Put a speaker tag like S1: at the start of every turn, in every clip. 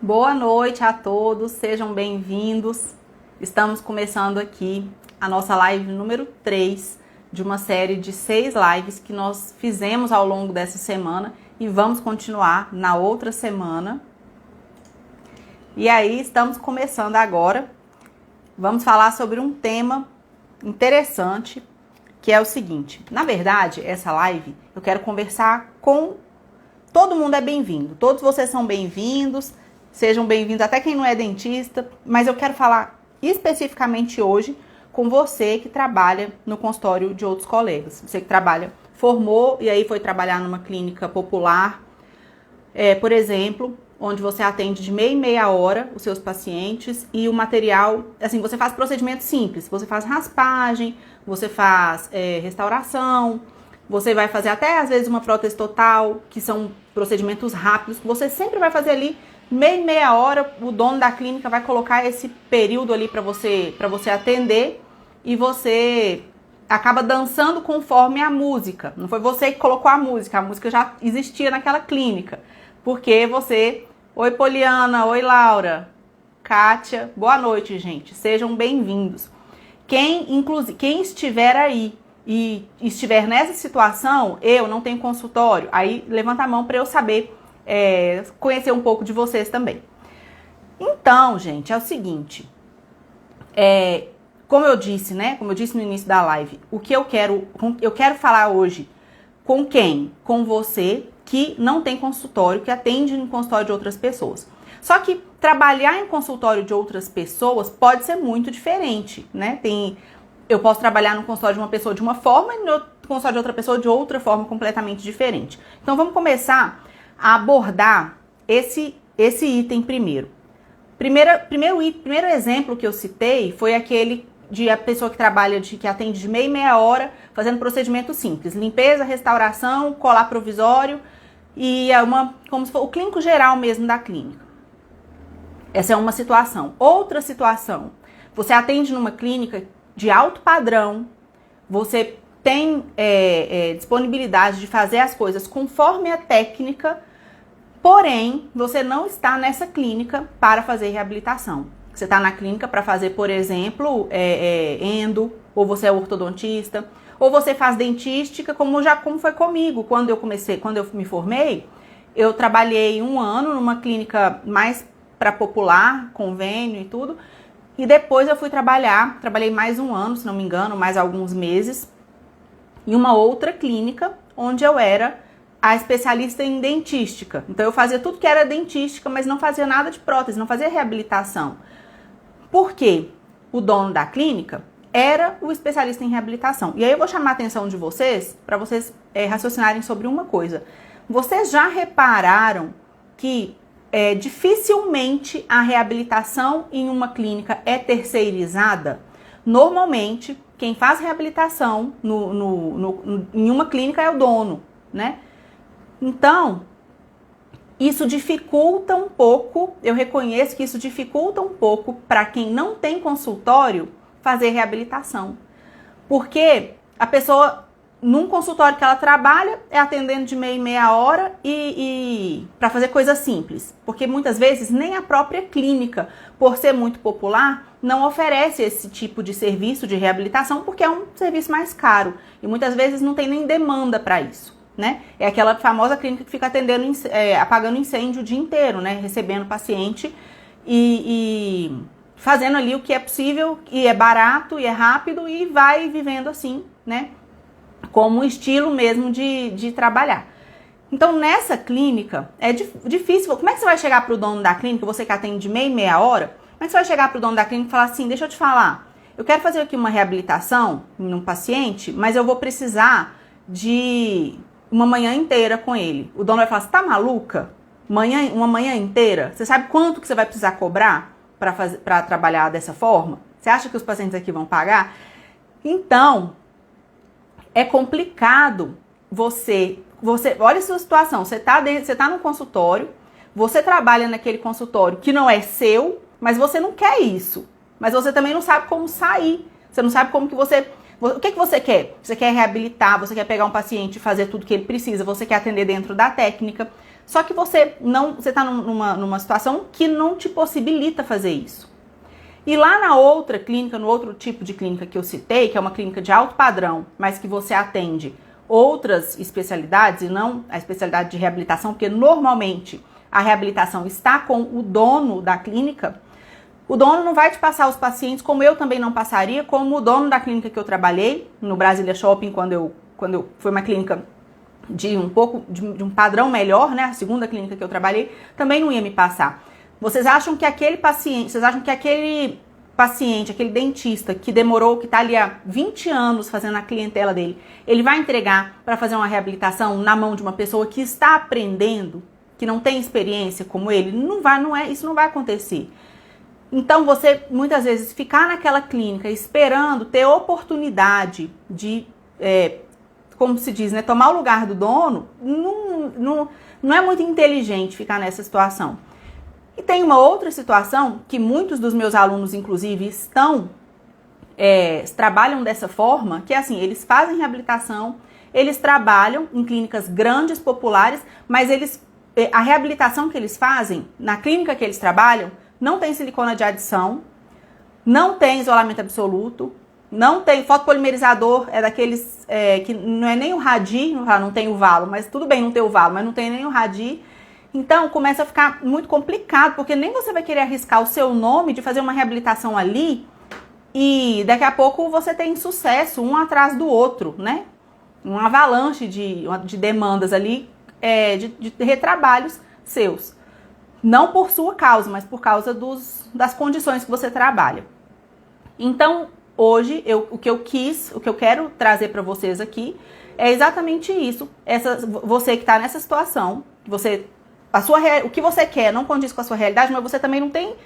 S1: Boa noite a todos, sejam bem-vindos. Estamos começando aqui a nossa live número 3 de uma série de 6 lives que nós fizemos ao longo dessa semana e vamos continuar na outra semana. E aí, estamos começando agora. Vamos falar sobre um tema interessante, que é o seguinte. Na verdade, essa live eu quero conversar com todo mundo é bem-vindo. Todos vocês são bem-vindos. Sejam bem-vindos, até quem não é dentista, mas eu quero falar especificamente hoje com você que trabalha no consultório de outros colegas. Você que trabalha, formou e aí foi trabalhar numa clínica popular, por exemplo, onde você atende de meia em meia hora os seus pacientes e o material, assim, você faz procedimentos simples, você faz raspagem, você faz restauração, você vai fazer até às vezes uma prótese total, que são procedimentos rápidos, que você sempre vai fazer ali meia hora, o dono da clínica vai colocar esse período ali para você atender e você acaba dançando conforme a música. Não foi você que colocou a música já existia naquela clínica. Porque você... Oi, Poliana, oi, Laura, Kátia, boa noite, gente. Sejam bem-vindos. Quem estiver aí e estiver nessa situação, eu não tenho consultório, aí levanta a mão para eu saber conhecer um pouco de vocês também. Então, gente, é o seguinte, como eu disse no início da live, o que eu quero falar hoje com quem? Com você que não tem consultório, que atende em consultório de outras pessoas. Só que trabalhar em consultório de outras pessoas pode ser muito diferente, né? Eu posso trabalhar no consultório de uma pessoa de uma forma e no consultório de outra pessoa de outra forma completamente diferente. Então, vamos começar a abordar esse item primeiro. Primeiro exemplo que eu citei foi aquele de a pessoa que trabalha, que atende de meia em meia hora, fazendo procedimento simples, limpeza, restauração, colar provisório e como se fosse o clínico geral mesmo da clínica. Essa é uma situação. Outra situação, você atende numa clínica de alto padrão, você tem disponibilidade de fazer as coisas conforme a técnica, porém, você não está nessa clínica para fazer reabilitação. Você está na clínica para fazer, por exemplo, endo, ou você é ortodontista, ou você faz dentística, como foi comigo. Quando eu me formei, eu trabalhei 1 ano numa clínica mais para popular, convênio e tudo, e depois eu trabalhei mais 1 ano, se não me engano, mais alguns meses, em uma outra clínica, onde eu era a especialista em dentística. Então eu fazia tudo que era dentística, mas não fazia nada de prótese, não fazia reabilitação. Por quê? O dono da clínica era o especialista em reabilitação. E aí eu vou chamar a atenção de vocês, para vocês raciocinarem sobre uma coisa. Vocês já repararam que dificilmente a reabilitação em uma clínica é terceirizada? Normalmente, quem faz reabilitação em uma clínica é o dono, né? Então, isso dificulta um pouco, eu reconheço que isso dificulta um pouco para quem não tem consultório fazer reabilitação. Porque a pessoa, num consultório que ela trabalha, é atendendo de meia em meia hora e para fazer coisas simples. Porque muitas vezes nem a própria clínica, por ser muito popular, não oferece esse tipo de serviço de reabilitação porque é um serviço mais caro. E muitas vezes não tem nem demanda para isso. Né? É aquela famosa clínica que fica apagando incêndio o dia inteiro, né? Recebendo paciente e fazendo ali o que é possível, e é barato, e é rápido, e vai vivendo assim, né? Como um estilo mesmo de trabalhar. Então, nessa clínica, é difícil. Como é que você vai chegar para o dono da clínica, você que atende de meia em meia hora, como é que você vai chegar para o dono da clínica e falar assim, deixa eu te falar, eu quero fazer aqui uma reabilitação num paciente, mas eu vou precisar de uma manhã inteira com ele. O dono vai falar, você tá maluca? Uma manhã inteira? Você sabe quanto que você vai precisar cobrar para trabalhar dessa forma? Você acha que os pacientes aqui vão pagar? Então, é complicado você olha a sua situação, você tá no consultório, você trabalha naquele consultório que não é seu, mas você não quer isso. Mas você também não sabe como sair. Você não sabe como que você... O que você quer? Você quer reabilitar, você quer pegar um paciente e fazer tudo que ele precisa, você quer atender dentro da técnica, Só que você está numa situação que não te possibilita fazer isso. E lá na outra clínica, no outro tipo de clínica que eu citei, que é uma clínica de alto padrão, mas que você atende outras especialidades e não a especialidade de reabilitação, porque normalmente a reabilitação está com o dono da clínica, o dono não vai te passar os pacientes, como eu também não passaria, como o dono da clínica que eu trabalhei, no Brasília Shopping, quando eu foi uma clínica de um padrão melhor, né? A segunda clínica que eu trabalhei, também não ia me passar. Vocês acham que aquele paciente, aquele dentista que demorou, que está ali há 20 anos fazendo a clientela dele, ele vai entregar para fazer uma reabilitação na mão de uma pessoa que está aprendendo, que não tem experiência como ele? Isso não vai acontecer. Então, você, muitas vezes, ficar naquela clínica esperando ter oportunidade de, como se diz, né, tomar o lugar do dono, não é muito inteligente ficar nessa situação. E tem uma outra situação que muitos dos meus alunos, inclusive, trabalham dessa forma, que é assim, eles fazem reabilitação, eles trabalham em clínicas grandes, populares, mas a reabilitação que eles fazem, na clínica que eles trabalham, não tem silicona de adição, não tem isolamento absoluto, não tem fotopolimerizador, é daqueles que não é nem o Radi, não tem o valo, mas tudo bem não ter o valo, mas não tem nem o Radi. Então, começa a ficar muito complicado, porque nem você vai querer arriscar o seu nome de fazer uma reabilitação ali e daqui a pouco você tem sucesso um atrás do outro, né? Um avalanche de demandas ali, de retrabalhos seus. Não por sua causa, mas por causa das condições que você trabalha. Então, hoje, o que eu quero trazer para vocês aqui é exatamente isso. Você que está nessa situação, o que você quer não condiz com a sua realidade, mas você também não tem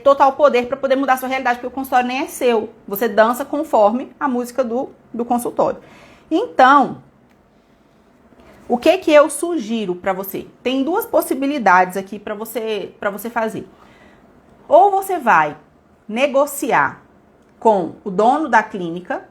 S1: total poder para poder mudar a sua realidade, porque o consultório nem é seu. Você dança conforme a música do consultório. Então, o que eu sugiro para você? Tem duas possibilidades aqui para você fazer. Ou você vai negociar com o dono da clínica,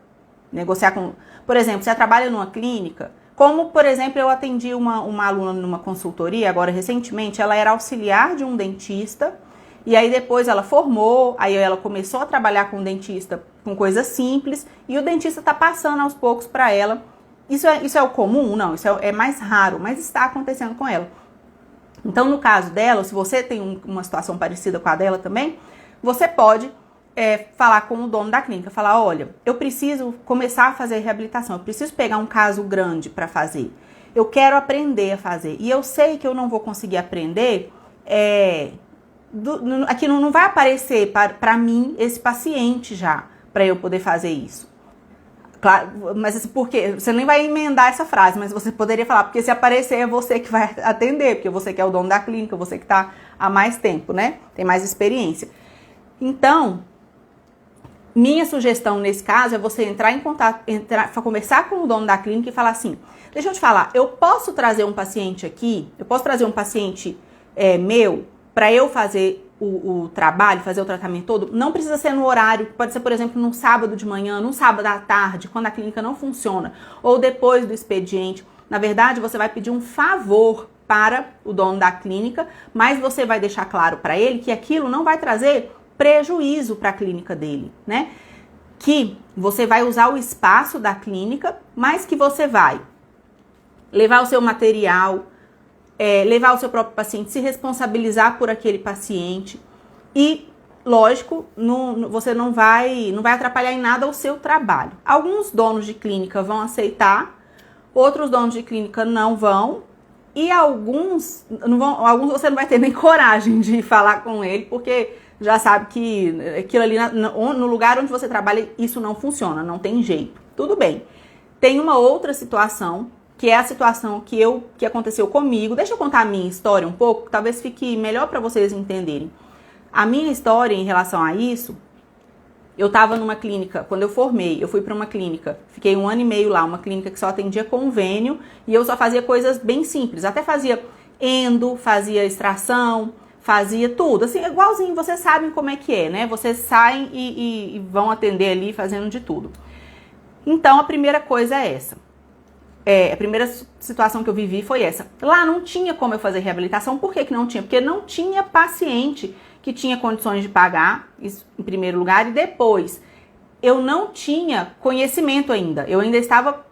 S1: por exemplo, você trabalha numa clínica, como, por exemplo, eu atendi uma aluna numa consultoria, agora recentemente, ela era auxiliar de um dentista, e aí depois ela formou, aí ela começou a trabalhar com o dentista com coisas simples, e o dentista está passando aos poucos para ela. Isso é o comum? Não, isso é mais raro, mas está acontecendo com ela. Então, no caso dela, se você tem uma situação parecida com a dela também, você pode falar com o dono da clínica, falar, olha, eu preciso começar a fazer reabilitação, eu preciso pegar um caso grande para fazer, eu quero aprender a fazer, e eu sei que eu não vou conseguir aprender, aqui não vai aparecer para mim esse paciente já, para eu poder fazer isso. Claro, mas assim, por quê? Você nem vai emendar essa frase, mas você poderia falar, porque se aparecer é você que vai atender, porque você que é o dono da clínica, você que está há mais tempo, né? Tem mais experiência. Então, minha sugestão nesse caso é você entrar em contato, conversar com o dono da clínica e falar assim, deixa eu te falar, eu posso trazer um paciente aqui, eu posso trazer um paciente meu para eu fazer o trabalho, fazer o tratamento todo, não precisa ser no horário, pode ser, por exemplo, num sábado de manhã, num sábado à tarde, quando a clínica não funciona, ou depois do expediente. Na verdade, você vai pedir um favor para o dono da clínica, mas você vai deixar claro para ele que aquilo não vai trazer prejuízo para a clínica dele, né? Que você vai usar o espaço da clínica, mas que você vai levar o seu material, levar o seu próprio paciente, se responsabilizar por aquele paciente e, lógico, você não vai atrapalhar em nada o seu trabalho. Alguns donos de clínica vão aceitar, outros donos de clínica não vão e alguns você não vai ter nem coragem de falar com ele, porque já sabe que aquilo ali no lugar onde você trabalha isso não funciona, não tem jeito. Tudo bem. Tem uma outra situação, que é a situação que aconteceu comigo. Deixa eu contar a minha história um pouco, talvez fique melhor para vocês entenderem. A minha história em relação a isso, eu estava numa clínica, quando eu formei, eu fui para uma clínica, fiquei 1 ano e meio lá, uma clínica que só atendia convênio, e eu só fazia coisas bem simples, até fazia endo, fazia extração, fazia tudo, assim, igualzinho, vocês sabem como é que é, né? Vocês saem e vão atender ali fazendo de tudo. Então, a primeira coisa é essa. a primeira situação que eu vivi foi essa. Lá não tinha como eu fazer reabilitação. Por que que não tinha? Porque não tinha paciente que tinha condições de pagar, isso em primeiro lugar, e depois eu não tinha conhecimento ainda. Eu ainda estava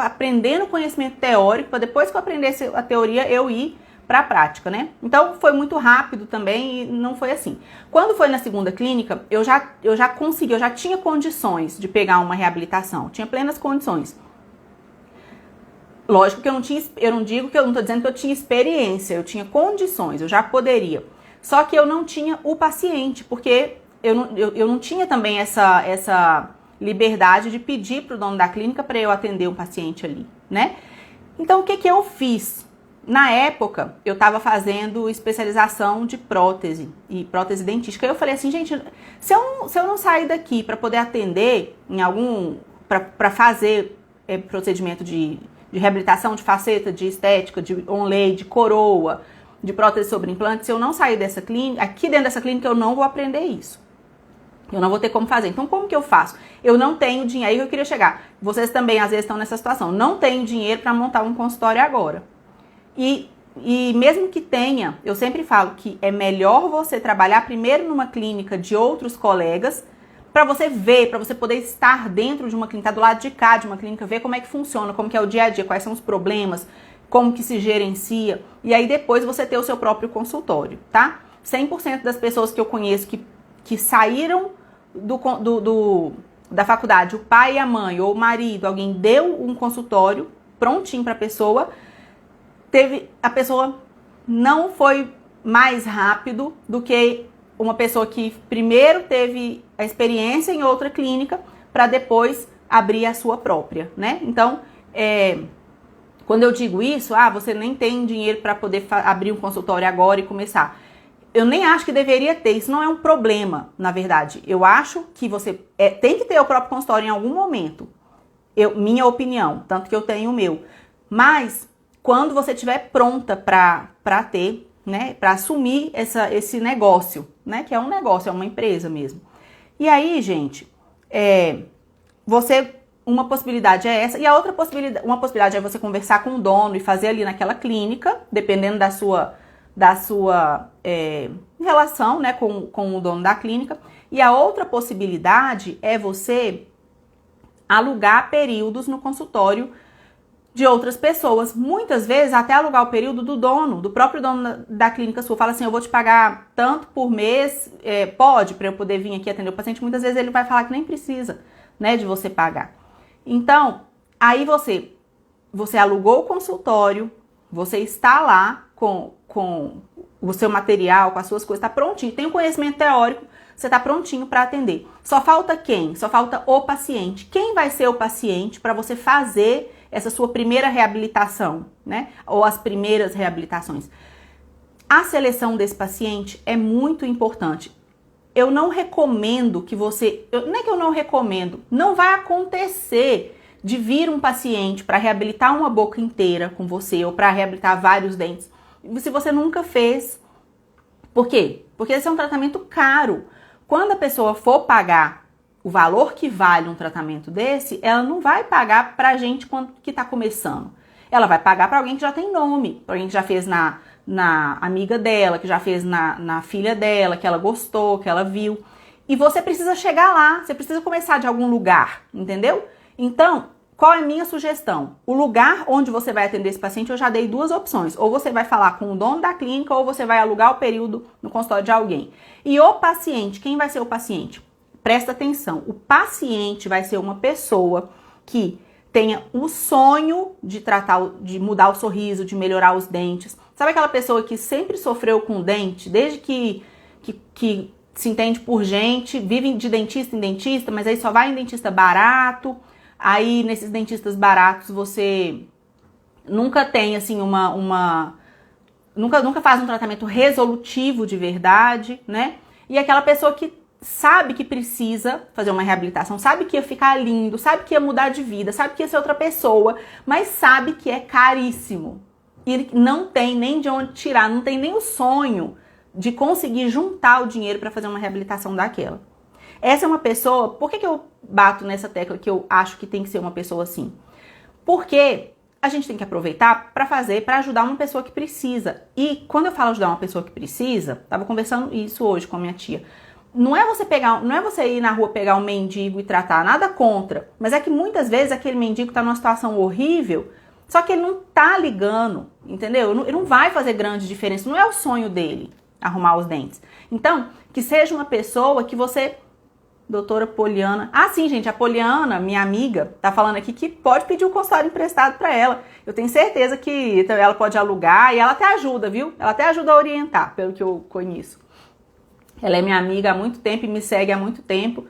S1: aprendendo conhecimento teórico, para depois que eu aprendesse a teoria, eu ir para a prática, né? Então, foi muito rápido também e não foi assim. Quando foi na segunda clínica, eu já consegui, eu já tinha condições de pegar uma reabilitação, tinha plenas condições. Lógico que eu não tô dizendo que eu tinha experiência, eu tinha condições, eu já poderia. Só que eu não tinha o paciente, porque eu não tinha também essa liberdade de pedir para o dono da clínica para eu atender um paciente ali, né? Então, o que que eu fiz? Na época, eu estava fazendo especialização de prótese e prótese dentística. Eu falei assim, gente, se eu não sair daqui para poder atender para fazer procedimento de reabilitação de faceta, de estética, de onlay, de coroa, de prótese sobre implante, se eu não sair dessa clínica, aqui dentro dessa clínica eu não vou aprender isso. Eu não vou ter como fazer. Então, como que eu faço? Eu não tenho dinheiro. Aí eu queria chegar. Vocês também, às vezes, estão nessa situação. Não tenho dinheiro para montar um consultório agora. E mesmo que tenha, eu sempre falo que é melhor você trabalhar primeiro numa clínica de outros colegas, para você ver, para você poder estar dentro de uma clínica, do lado de cá de uma clínica, ver como é que funciona, como que é o dia a dia, quais são os problemas, como que se gerencia, e aí depois você ter o seu próprio consultório, tá? 100% das pessoas que eu conheço que saíram da faculdade, o pai e a mãe, ou o marido, alguém deu um consultório prontinho para a pessoa, a pessoa não foi mais rápido do que uma pessoa que primeiro teve a experiência em outra clínica para depois abrir a sua própria, né? Então, quando eu digo isso, você nem tem dinheiro para poder abrir um consultório agora e começar. Eu nem acho que deveria ter, isso não é um problema, na verdade. Eu acho que você tem que ter o próprio consultório em algum momento. Minha opinião, tanto que eu tenho o meu. Mas quando você estiver pronta para ter, né, para assumir esse negócio, né, que é um negócio, é uma empresa mesmo. E aí, gente, uma possibilidade é essa, e a outra uma possibilidade é você conversar com o dono e fazer ali naquela clínica, dependendo da sua relação, né, com o dono da clínica. E a outra possibilidade é você alugar períodos no consultório de outras pessoas. Muitas vezes até alugar o período do próprio dono da clínica sua. Fala assim, eu vou te pagar tanto por mês, pode, para eu poder vir aqui atender o paciente. Muitas vezes ele vai falar que nem precisa, né, de você pagar. Então, aí você alugou o consultório, você está lá com o seu material, com as suas coisas, está prontinho, tem o conhecimento teórico, você está prontinho para atender. Só falta quem? Só falta o paciente. Quem vai ser o paciente para você fazer essa sua primeira reabilitação, né? Ou as primeiras reabilitações? A seleção desse paciente é muito importante. Eu não recomendo que você... Não é que eu não recomendo. Não vai acontecer de vir um paciente para reabilitar uma boca inteira com você ou para reabilitar vários dentes, se você nunca fez. Por quê? Porque esse é um tratamento caro. Quando a pessoa for pagar o valor que vale um tratamento desse, ela não vai pagar pra gente que tá começando. Ela vai pagar pra alguém que já tem nome, pra alguém que já fez na amiga dela, que já fez na filha dela, que ela gostou, que ela viu. E você precisa chegar lá, você precisa começar de algum lugar, entendeu? Então, qual é a minha sugestão? O lugar onde você vai atender esse paciente, eu já dei duas opções. Ou você vai falar com o dono da clínica, ou você vai alugar o período no consultório de alguém. E o paciente, quem vai ser o paciente? Presta atenção, o paciente vai ser uma pessoa que tenha o sonho de mudar o sorriso, de melhorar os dentes. Sabe aquela pessoa que sempre sofreu com dente, desde que se entende por gente, vive de dentista em dentista, mas aí só vai em dentista barato. Aí, nesses dentistas baratos, você nunca tem, assim, nunca faz um tratamento resolutivo de verdade, né? E aquela pessoa que sabe que precisa fazer uma reabilitação, sabe que ia ficar lindo, sabe que ia mudar de vida, sabe que ia ser outra pessoa, mas sabe que é caríssimo. E não tem nem de onde tirar, não tem nem o sonho de conseguir juntar o dinheiro para fazer uma reabilitação daquela. Essa é uma pessoa... Por que eu bato nessa tecla que eu acho que tem que ser uma pessoa assim? Porque a gente tem que aproveitar para ajudar uma pessoa que precisa. E quando eu falo ajudar uma pessoa que precisa, tava conversando isso hoje com a minha tia. Não é você ir na rua pegar um mendigo e tratar, nada contra. Mas é que muitas vezes aquele mendigo tá numa situação horrível, só que ele não tá ligando, entendeu? Ele não vai fazer grande diferença, não é o sonho dele arrumar os dentes. Então, que seja uma pessoa que você... Doutora Poliana. Ah, sim, gente, a Poliana, minha amiga, tá falando aqui que pode pedir o consultório emprestado para ela. Eu tenho certeza que ela pode alugar e ela até ajuda, viu? Ela até ajuda a orientar, pelo que eu conheço. Ela é minha amiga há muito tempo e me segue há muito tempo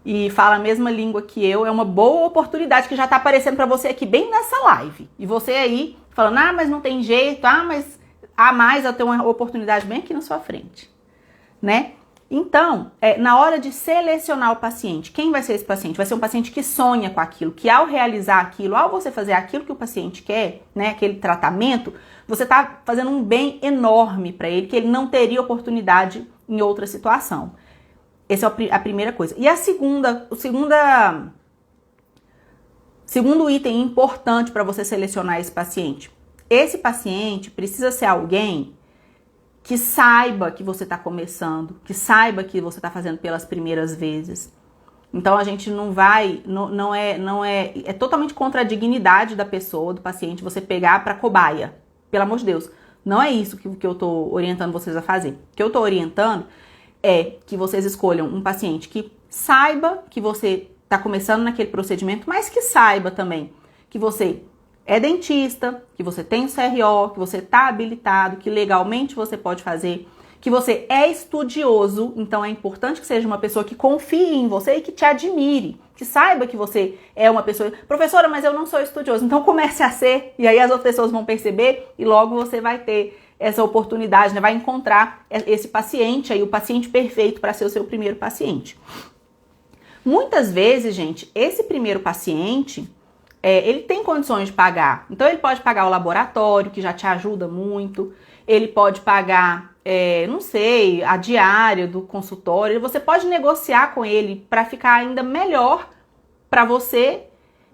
S1: e fala a mesma língua que eu. É uma boa oportunidade que já tá aparecendo para você aqui bem nessa live. E você aí falando, ah, mas não tem jeito, ah, mas há mais, eu tenho uma oportunidade bem aqui na sua frente, né? Então, na hora de selecionar o paciente, quem vai ser esse paciente? Vai ser um paciente que sonha com aquilo, que ao realizar aquilo, ao você fazer aquilo que o paciente quer, né, aquele tratamento, você está fazendo um bem enorme para ele, que ele não teria oportunidade em outra situação. Essa é a primeira coisa. E o segundo item importante para você selecionar esse paciente. Esse paciente precisa ser alguém que saiba que você está começando, que saiba que você está fazendo pelas primeiras vezes. Então a gente não vai, é totalmente contra a dignidade da pessoa, do paciente, você pegar para cobaia. Pelo amor de Deus, não é isso que eu estou orientando vocês a fazer. O que eu estou orientando é que vocês escolham um paciente que saiba que você está começando naquele procedimento, mas que saiba também que você é dentista, que você tem o CRO, que você está habilitado, que legalmente você pode fazer, que você é estudioso, então é importante que seja uma pessoa que confie em você e que te admire, que saiba que você é uma pessoa... Professora, mas eu não sou estudioso, então comece a ser, e aí as outras pessoas vão perceber e logo você vai ter essa oportunidade, né? Vai encontrar esse paciente aí, o paciente perfeito para ser o seu primeiro paciente. Muitas vezes, gente, esse primeiro paciente... ele tem condições de pagar. Então, ele pode pagar o laboratório, que já te ajuda muito. Ele pode pagar, não sei, a diária do consultório. Você pode negociar com ele para ficar ainda melhor para você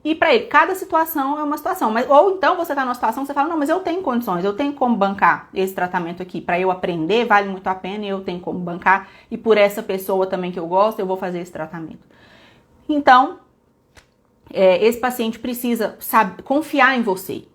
S1: e para ele. Cada situação é uma situação. Ou então, você está numa situação que você fala, não, mas eu tenho condições, eu tenho como bancar esse tratamento aqui. Para eu aprender, vale muito a pena e eu tenho como bancar. E por essa pessoa também que eu gosto, eu vou fazer esse tratamento. Então... esse paciente precisa confiar em você.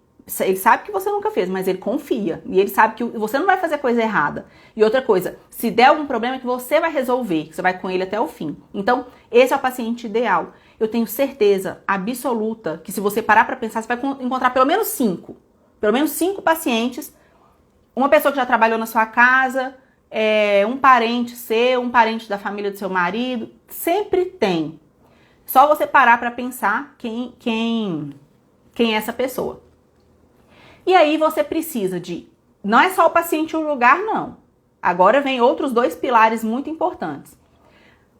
S1: Ele sabe que você nunca fez, mas ele confia. E ele sabe que você não vai fazer coisa errada. E outra coisa, se der algum problema é que você vai resolver, que você vai com ele até o fim. Então, esse é o paciente ideal. Eu tenho certeza absoluta que se você parar para pensar, você vai encontrar pelo menos 5. Pelo menos 5 pacientes. Uma pessoa que já trabalhou na sua casa, um parente seu, um parente da família do seu marido. Sempre tem. Só você parar para pensar quem é essa pessoa. E aí você precisa de... Não é só o paciente e o lugar, não. Agora vem outros 2 pilares muito importantes.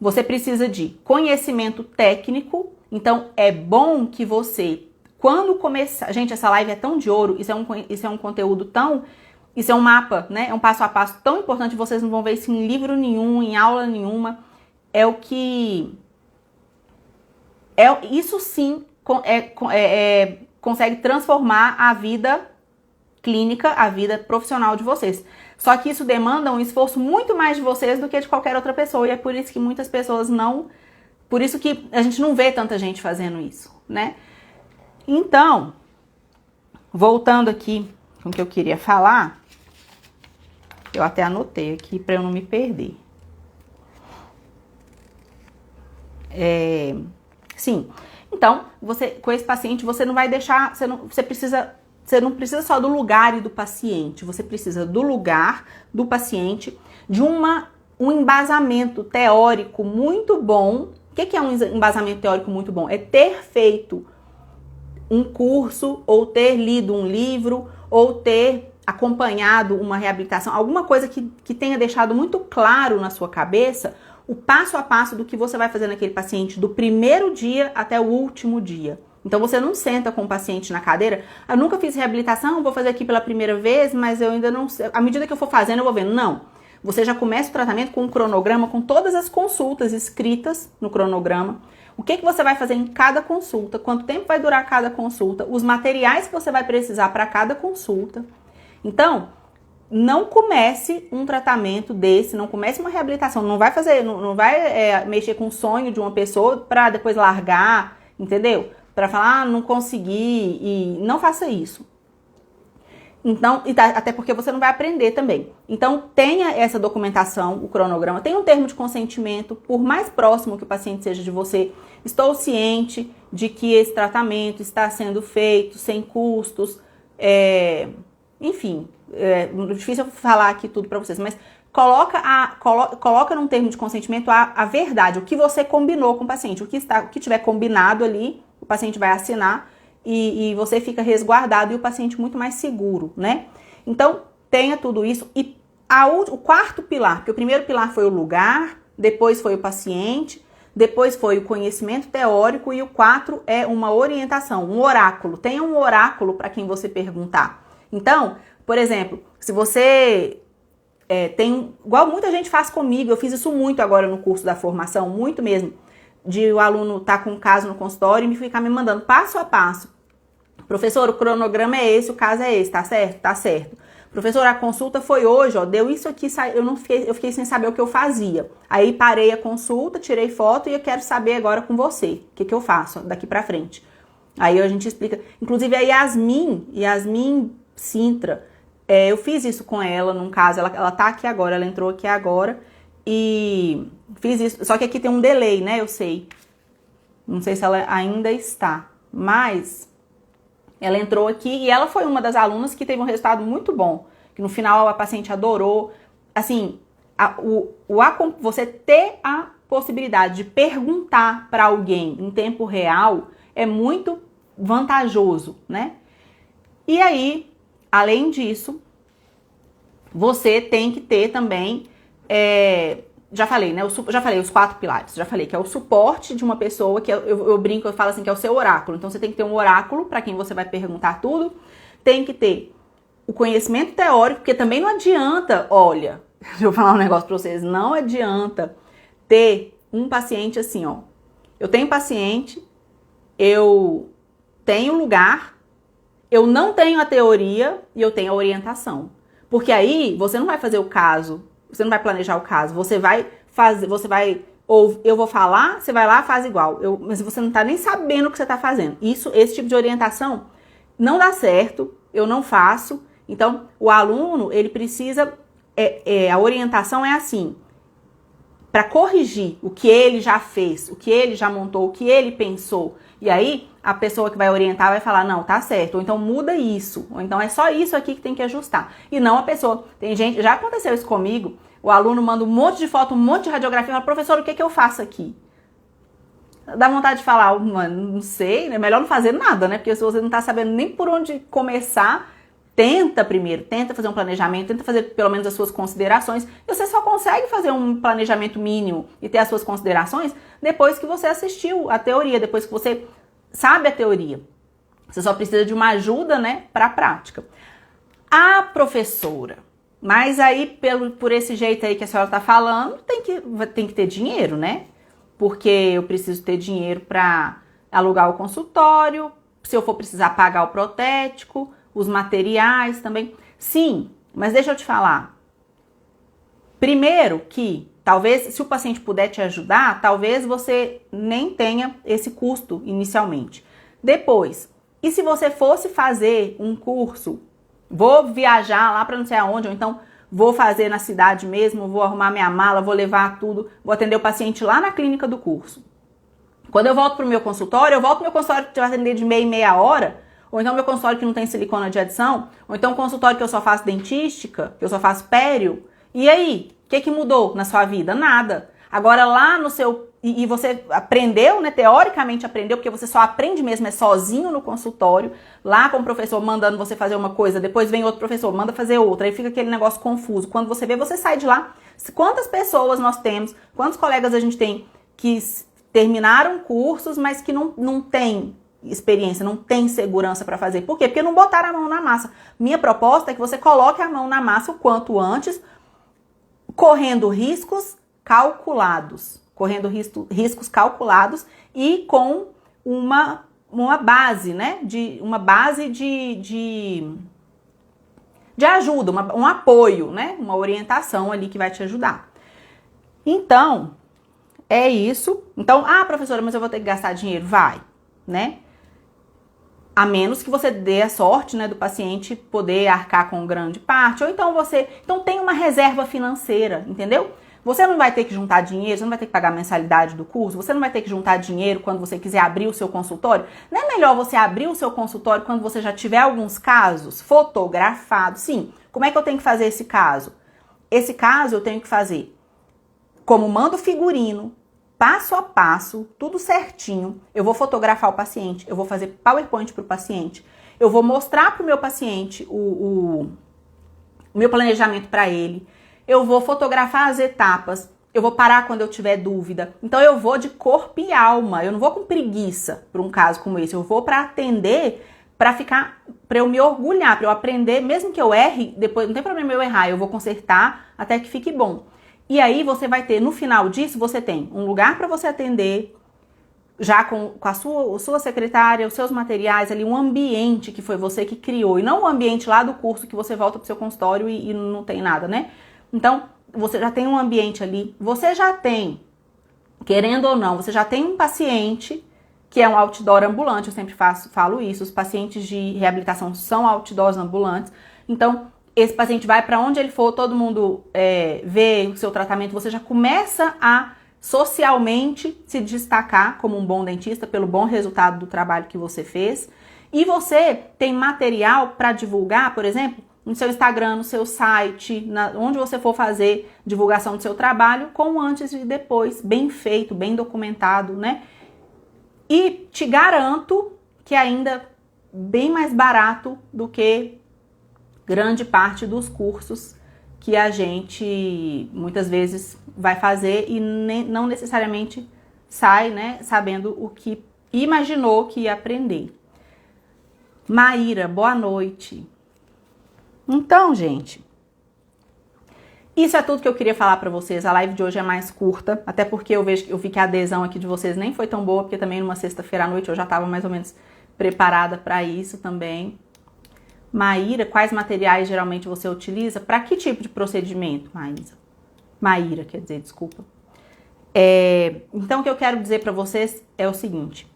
S1: Você precisa de conhecimento técnico. Então, é bom que você, quando começar... Gente, essa live é tão de ouro. Isso é um conteúdo tão... Isso é um mapa, né? É um passo a passo tão importante. Vocês não vão ver isso em livro nenhum, em aula nenhuma. É o que... Isso sim consegue transformar a vida clínica, a vida profissional de vocês. Só que isso demanda um esforço muito mais de vocês do que de qualquer outra pessoa. E é por isso que muitas pessoas não... Por isso que a gente não vê tanta gente fazendo isso, né? Então, voltando aqui com o que eu queria falar, eu até anotei aqui para eu não me perder. Sim, então, com esse paciente, você não vai deixar, você não precisa só do lugar e do paciente, você precisa do lugar, do paciente, de um embasamento teórico muito bom. O que é um embasamento teórico muito bom? É ter feito um curso, ou ter lido um livro, ou ter acompanhado uma reabilitação, alguma coisa que tenha deixado muito claro na sua cabeça o passo a passo do que você vai fazer naquele paciente do primeiro dia até o último dia. Então você não senta com o paciente na cadeira, eu nunca fiz reabilitação, vou fazer aqui pela primeira vez, mas eu ainda não sei, à medida que eu for fazendo eu vou vendo. Não, Você já começa o tratamento com um cronograma, com todas as consultas escritas no cronograma. O que você vai fazer em cada consulta, quanto tempo vai durar cada consulta, os materiais que você vai precisar para cada consulta. Então, não comece um tratamento desse, não comece uma reabilitação, não vai fazer, não vai mexer com o sonho de uma pessoa para depois largar, entendeu? Para falar, não consegui, e não faça isso. Então, até porque você não vai aprender também. Então, tenha essa documentação, o cronograma, tenha um termo de consentimento, por mais próximo que o paciente seja de você. Estou ciente de que esse tratamento está sendo feito sem custos, enfim, é difícil eu falar aqui tudo para vocês, mas coloca num termo de consentimento a verdade, o que você combinou com o paciente, o que tiver combinado ali, o paciente vai assinar, e você fica resguardado e o paciente muito mais seguro, né? Então, tenha tudo isso. E o quarto pilar, porque o primeiro pilar foi o lugar, depois foi o paciente, depois foi o conhecimento teórico e o 4 é uma orientação, um oráculo. Tenha um oráculo para quem você perguntar. Então, por exemplo, se você igual muita gente faz comigo, eu fiz isso muito agora no curso da formação, muito mesmo, de o aluno estar com um caso no consultório e ficar me mandando passo a passo. Professor, o cronograma é esse, o caso é esse, tá certo? Tá certo. Professor, a consulta foi hoje, ó, deu isso aqui, eu fiquei sem saber o que eu fazia. Aí parei a consulta, tirei foto e eu quero saber agora com você, o que eu faço daqui pra frente. Aí a gente explica, inclusive a Yasmin Sintra, eu fiz isso com ela num caso, ela tá aqui agora, ela entrou aqui agora e fiz isso, só que aqui tem um delay, né, eu sei. Não sei se ela ainda está, mas ela entrou aqui e ela foi uma das alunas que teve um resultado muito bom, que no final a paciente adorou. Assim, você ter a possibilidade de perguntar para alguém em tempo real é muito vantajoso, né? E aí, além disso, você tem que ter também, já falei, né? Já falei os 4 pilares. Já falei que é o suporte de uma pessoa, que eu brinco, eu falo assim, que é o seu oráculo. Então, você tem que ter um oráculo para quem você vai perguntar tudo. Tem que ter o conhecimento teórico, porque também não adianta, olha, deixa eu falar um negócio para vocês, não adianta ter um paciente assim, ó. Eu tenho paciente, eu tenho lugar, eu não tenho a teoria e eu tenho a orientação. Porque aí, você não vai fazer o caso, você não vai planejar o caso, ou eu vou falar, você vai lá e faz igual. Mas você não tá nem sabendo o que você tá fazendo. Esse tipo de orientação não dá certo, eu não faço. Então, o aluno, ele precisa, a orientação é assim, para corrigir o que ele já fez, o que ele já montou, o que ele pensou. E aí, a pessoa que vai orientar vai falar, não, tá certo, ou então muda isso, ou então é só isso aqui que tem que ajustar. E não a pessoa. Tem gente, já aconteceu isso comigo, o aluno manda um monte de foto, um monte de radiografia, e fala, professor, o que eu faço aqui? Dá vontade de falar, mano, não sei, é melhor não fazer nada, né? Porque se você não tá sabendo nem por onde começar, tenta fazer um planejamento, tenta fazer pelo menos as suas considerações. E você só consegue fazer um planejamento mínimo e ter as suas considerações depois que você assistiu a teoria, depois que você sabe a teoria. Você só precisa de uma ajuda, né, para a prática. A professora, mas aí por esse jeito aí que a senhora tá falando, tem que ter dinheiro, né? Porque eu preciso ter dinheiro para alugar o consultório, se eu for precisar pagar o protético, os materiais também. Sim, mas deixa eu te falar. Primeiro que, talvez, se o paciente puder te ajudar, talvez você nem tenha esse custo inicialmente. Depois, e se você fosse fazer um curso, vou viajar lá para não sei aonde, ou então vou fazer na cidade mesmo, vou arrumar minha mala, vou levar tudo, vou atender o paciente lá na clínica do curso. Quando eu volto pro meu consultório, que vai atender de meia em meia hora, ou então meu consultório que não tem silicona de adição, ou então um consultório que eu só faço dentística, que eu só faço pério. E aí, o que mudou na sua vida? Nada. Agora lá no seu... E você aprendeu, né? Teoricamente aprendeu, porque você só aprende mesmo, sozinho no consultório, lá com o professor mandando você fazer uma coisa, depois vem outro professor, manda fazer outra, aí fica aquele negócio confuso. Quando você vê, você sai de lá. Quantas pessoas nós temos, quantos colegas a gente tem que terminaram cursos, mas que não tem experiência, não tem segurança para fazer. Por quê? Porque não botaram a mão na massa. Minha proposta é que você coloque a mão na massa o quanto antes, correndo riscos calculados. Correndo riscos calculados e com uma base, né? Uma base de ajuda, um apoio, né? Uma orientação ali que vai te ajudar. Então, é isso. Então, professora, mas eu vou ter que gastar dinheiro? Vai, né? A menos que você dê a sorte, né, do paciente poder arcar com grande parte, ou então então tem uma reserva financeira, entendeu? Você não vai ter que juntar dinheiro, você não vai ter que pagar a mensalidade do curso, você não vai ter que juntar dinheiro quando você quiser abrir o seu consultório. Não é melhor você abrir o seu consultório quando você já tiver alguns casos fotografados? Sim. Como é que eu tenho que fazer esse caso? Esse caso eu tenho que fazer como manda o figurino, passo a passo, tudo certinho. Eu vou fotografar o paciente, eu vou fazer PowerPoint para o paciente, eu vou mostrar para o meu paciente o meu planejamento para ele, eu vou fotografar as etapas, eu vou parar quando eu tiver dúvida. Então eu vou de corpo e alma, eu não vou com preguiça para um caso como esse, eu vou para atender, para eu me orgulhar, para eu aprender, mesmo que eu erre, depois não tem problema eu errar, eu vou consertar até que fique bom. E aí você vai ter, no final disso, você tem um lugar para você atender, já com a sua secretária, os seus materiais ali, um ambiente que foi você que criou, e não o ambiente lá do curso que você volta pro seu consultório e não tem nada, né? Então, você já tem um ambiente ali, você já tem, querendo ou não, você já tem um paciente que é um outdoor ambulante, eu sempre falo isso, os pacientes de reabilitação são outdoors ambulantes, então esse paciente vai para onde ele for, todo mundo vê o seu tratamento, você já começa a socialmente se destacar como um bom dentista pelo bom resultado do trabalho que você fez, e você tem material para divulgar, por exemplo, no seu Instagram, no seu site, onde você for fazer divulgação do seu trabalho, com o antes e depois, bem feito, bem documentado, né? E te garanto que ainda bem mais barato do que grande parte dos cursos que a gente muitas vezes vai fazer e não necessariamente sai, né, sabendo o que imaginou que ia aprender. Maíra, boa noite. Então, gente, isso é tudo que eu queria falar pra vocês. A live de hoje é mais curta, até porque eu vi que a adesão aqui de vocês nem foi tão boa, porque também numa sexta-feira à noite eu já estava mais ou menos preparada para isso também. Maíra, quais materiais geralmente você utiliza? Para que tipo de procedimento, Maíra, quer dizer, desculpa. Então, o que eu quero dizer para vocês é o seguinte.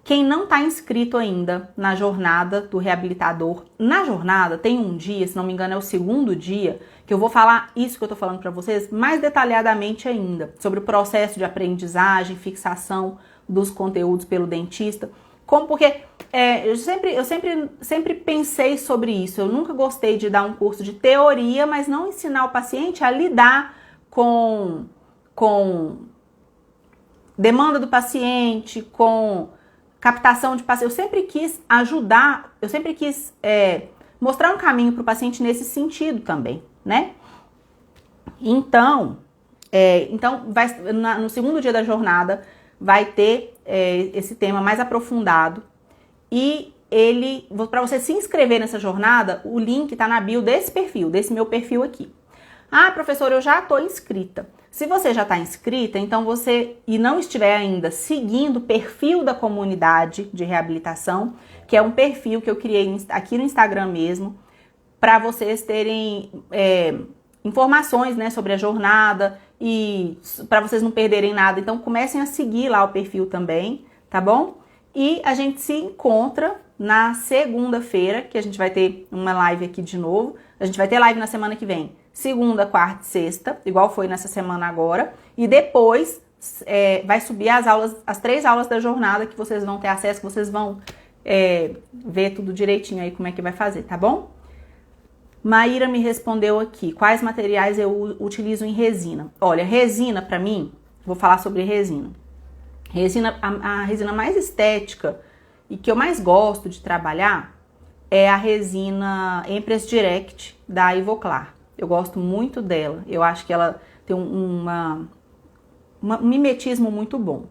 S1: Quem não está inscrito ainda na jornada do reabilitador, na jornada tem um dia, se não me engano é o segundo dia, que eu vou falar isso que eu tô falando para vocês mais detalhadamente ainda, sobre o processo de aprendizagem, fixação dos conteúdos pelo dentista, porque eu sempre pensei sobre isso, eu nunca gostei de dar um curso de teoria, mas não ensinar o paciente a lidar com demanda do paciente, com captação de paciente. Eu sempre quis ajudar, eu sempre quis mostrar um caminho para o paciente nesse sentido também, né? Então no segundo dia da jornada vai ter esse tema mais aprofundado e para você se inscrever nessa jornada, o link está na bio desse perfil, desse meu perfil aqui. Professora, eu já estou inscrita. Se você já está inscrita, então e não estiver ainda seguindo o perfil da comunidade de reabilitação, que é um perfil que eu criei aqui no Instagram mesmo, para vocês terem informações, né, sobre a jornada e para vocês não perderem nada. Então comecem a seguir lá o perfil também, tá bom? E a gente se encontra na segunda-feira, que a gente vai ter uma live aqui de novo. A gente vai ter live na semana que vem. Segunda, quarta e sexta, igual foi nessa semana agora. E depois vai subir as 3 aulas da jornada que vocês vão ter acesso, que vocês vão ver tudo direitinho aí como é que vai fazer, tá bom? Maíra me respondeu aqui, quais materiais eu utilizo em resina? Olha, resina pra mim, vou falar sobre resina. A resina mais estética e que eu mais gosto de trabalhar é a resina Empress Direct da Ivoclar. Eu gosto muito dela. Eu acho que ela tem um mimetismo muito bom.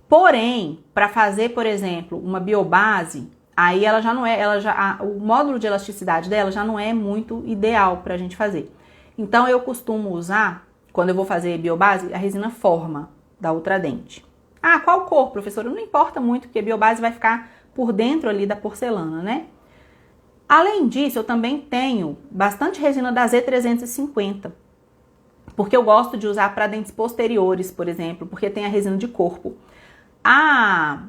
S1: Porém, para fazer, por exemplo, uma biobase, aí ela já não é, o módulo de elasticidade dela já não é muito ideal para a gente fazer. Então eu costumo usar, quando eu vou fazer biobase, a resina Forma da Ultradente. Ah, qual cor, professora? Não importa muito, porque a biobase vai ficar por dentro ali da porcelana, né? Além disso, eu também tenho bastante resina da Z350, porque eu gosto de usar para dentes posteriores, por exemplo, porque tem a resina de corpo. A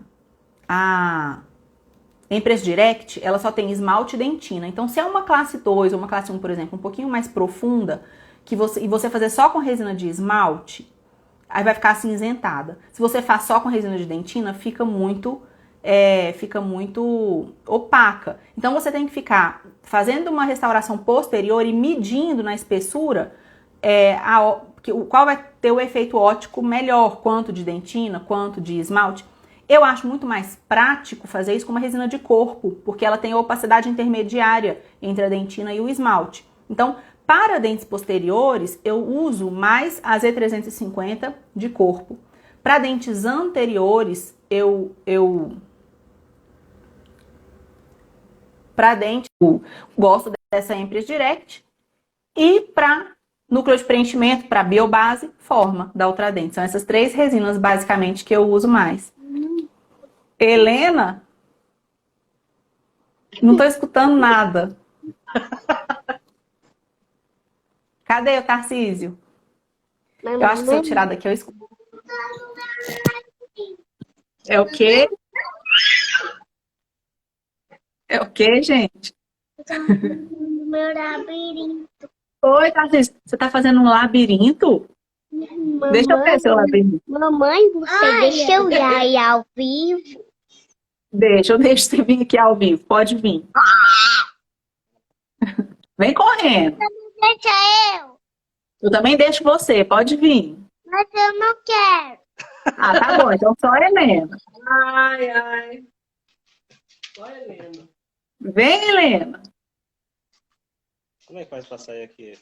S1: Empress Direct, ela só tem esmalte e dentina. Então, se é uma classe 2 ou uma classe 1, por exemplo, um pouquinho mais profunda, e você fazer só com resina de esmalte, aí vai ficar acinzentada. Se você faz só com resina de dentina, fica muito opaca. Então, você tem que ficar fazendo uma restauração posterior e medindo na espessura qual vai ter o efeito óptico melhor, quanto de dentina, quanto de esmalte. Eu acho muito mais prático fazer isso com uma resina de corpo, porque ela tem a opacidade intermediária entre a dentina e o esmalte. Então, para dentes posteriores, eu uso mais a Z350 de corpo. Para dentes anteriores, para dente, eu gosto dessa Empress Direct. E para núcleo de preenchimento, para biobase, Forma da Ultradente. São essas 3 resinas, basicamente, que eu uso mais. Helena? Não tô escutando nada. Cadê o Tarcísio? Eu acho que se eu tirar daqui, eu escuto. É o quê? É o quê, gente?
S2: Meu labirinto.
S1: Oi, Tarcísio. Você tá fazendo um labirinto? Deixa eu ver seu labirinto.
S2: Mamãe, você deixa eu ir aí ao vivo?
S1: Deixo você vir aqui ao vivo. Pode vir. Vem correndo.
S2: Deixa eu.
S1: Eu também deixo você. Pode vir.
S2: Mas eu não quero.
S1: Ah, tá bom. Então só a Helena.
S3: Ai, ai. Só a Helena.
S1: Vem, Helena.
S3: Como é que faz pra sair aqui?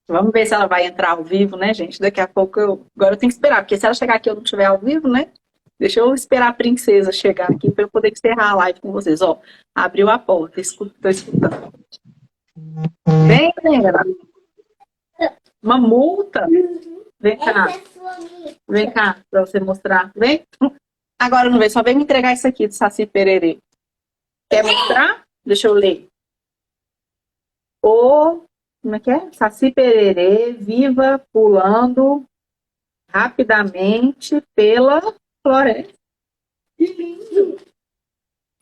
S1: Vamos ver se ela vai entrar ao vivo, né, gente? Daqui a pouco agora eu tenho que esperar, porque se ela chegar aqui e eu não estiver ao vivo, né? Deixa eu esperar a princesa chegar aqui para eu poder encerrar a live com vocês. Ó, abriu a porta, tô escutando. Vem, Helena. Uma multa? Vem cá. Vem cá, para você mostrar. Vem. Agora não vem, só vem me entregar isso aqui do Saci Pererê. Quer mostrar? Deixa eu ler. Como é que é? Saci Pererê viva pulando rapidamente pela floresta. Que lindo!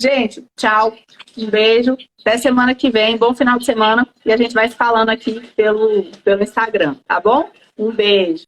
S1: Gente, tchau. Um beijo. Até semana que vem. Bom final de semana. E a gente vai se falando aqui pelo Instagram, tá bom? Um beijo.